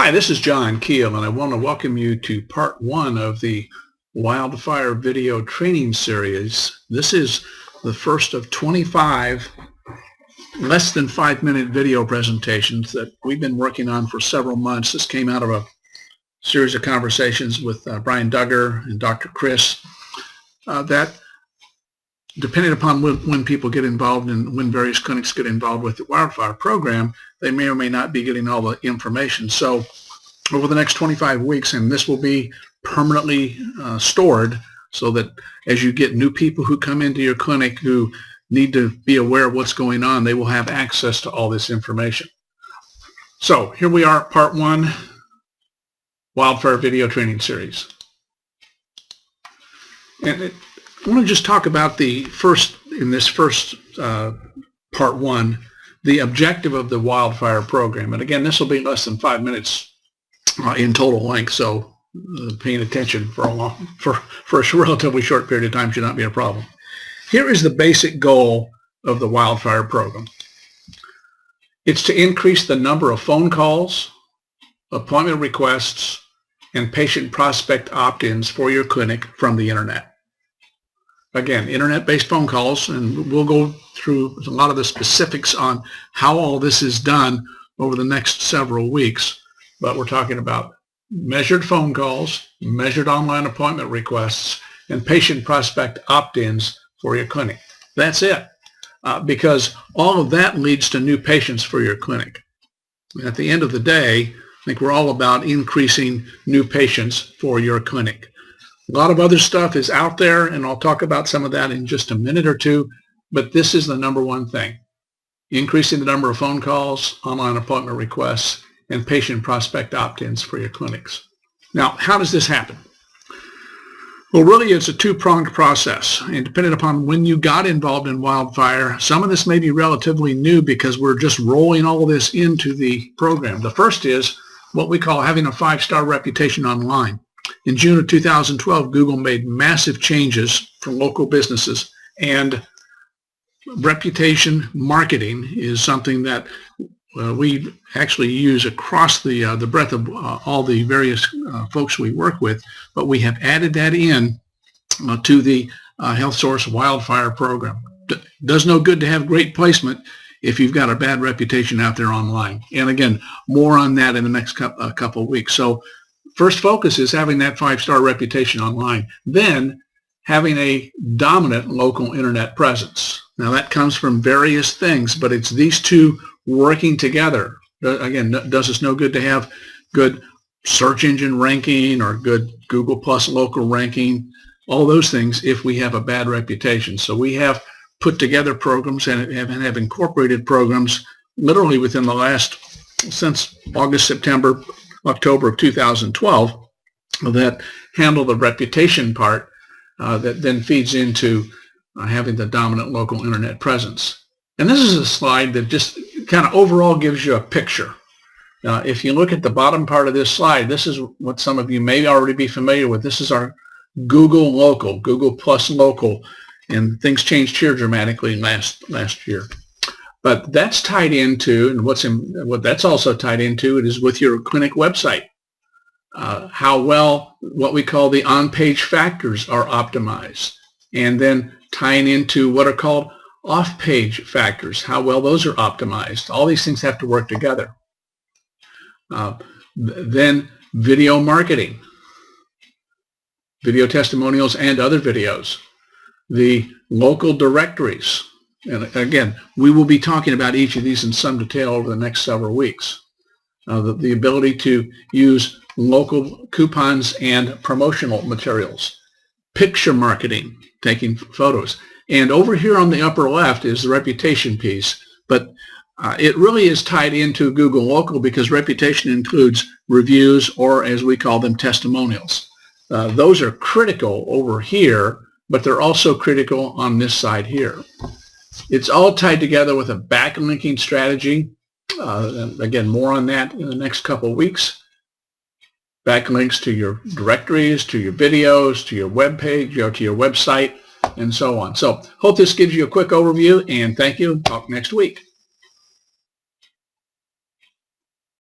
Hi, this is John Keel, and I want to welcome you to part one of the Wildfire video training series. This is the first of 25 less than 5-minute video presentations that we've been working on for several months. This came out of a series of conversations with Brian Duggar and Dr. Chris that, depending upon when people get involved and when various clinics get involved with the Wildfire program, they may or may not be getting all the information. So over the next 25 weeks, and this will be permanently stored so that as you get new people who come into your clinic who need to be aware of what's going on, they will have access to all this information. So here we are, part one, Wildfire video training series. And I want to just talk about in this first part one, the objective of the Wildfire program. And again, this will be less than 5 minutes in total length, so paying attention for a relatively short period of time should not be a problem. Here is the basic goal of the Wildfire program. It's to increase the number of phone calls, appointment requests, and patient prospect opt-ins for your clinic from the internet. Again, internet-based phone calls, and we'll go through a lot of the specifics on how all this is done over the next several weeks, but we're talking about measured phone calls, measured online appointment requests, and patient prospect opt-ins for your clinic. That's it, because all of that leads to new patients for your clinic. At the end of the day, I think we're all about increasing new patients for your clinic. A lot of other stuff is out there, and I'll talk about some of that in just a minute or two, but this is the number one thing: increasing the number of phone calls, online appointment requests, and patient prospect opt-ins for your clinics. Now, how does this happen? Well, really, it's a two-pronged process, and depending upon when you got involved in Wildfire, some of this may be relatively new because we're just rolling all of this into the program. The first is what we call having a 5-star reputation online. In June of 2012, Google made massive changes for local businesses, and reputation marketing is something that we actually use across the breadth of all the various folks we work with, but we have added that in to the HealthSource Wildfire program. Does no good to have great placement if you've got a bad reputation out there online. And again, more on that in the next couple of weeks. So first focus is having that 5-star reputation online, then having a dominant local internet presence. Now that comes from various things, but it's these two working together. Again, does us no good to have good search engine ranking or good Google Plus local ranking, all those things, if we have a bad reputation. So we have put together programs and have incorporated programs literally within the since August, September, October of 2012 that handle the reputation part that then feeds into having the dominant local internet presence. And this is a slide that just kind of overall gives you a picture. If you look at the bottom part of this slide, this is what some of you may already be familiar with. This is our Google Local, Google Plus Local, and things changed here dramatically last year. But that's tied into, and what that's also tied into, it is with your clinic website. How well what we call the on-page factors are optimized, and then tying into what are called off-page factors, how well those are optimized. All these things have to work together. Then video marketing, video testimonials and other videos, the local directories. And again, we will be talking about each of these in some detail over the next several weeks. The ability to use local coupons and promotional materials, picture marketing, taking photos. And over here on the upper left is the reputation piece, but it really is tied into Google Local because reputation includes reviews, or as we call them, testimonials. Those are critical over here, but they're also critical on this side here. It's all tied together with a backlinking strategy. Again, more on that in the next couple of weeks. Backlinks to your directories, to your videos, to your web page, to your website, and so on. So hope this gives you a quick overview, and thank you. Talk next week.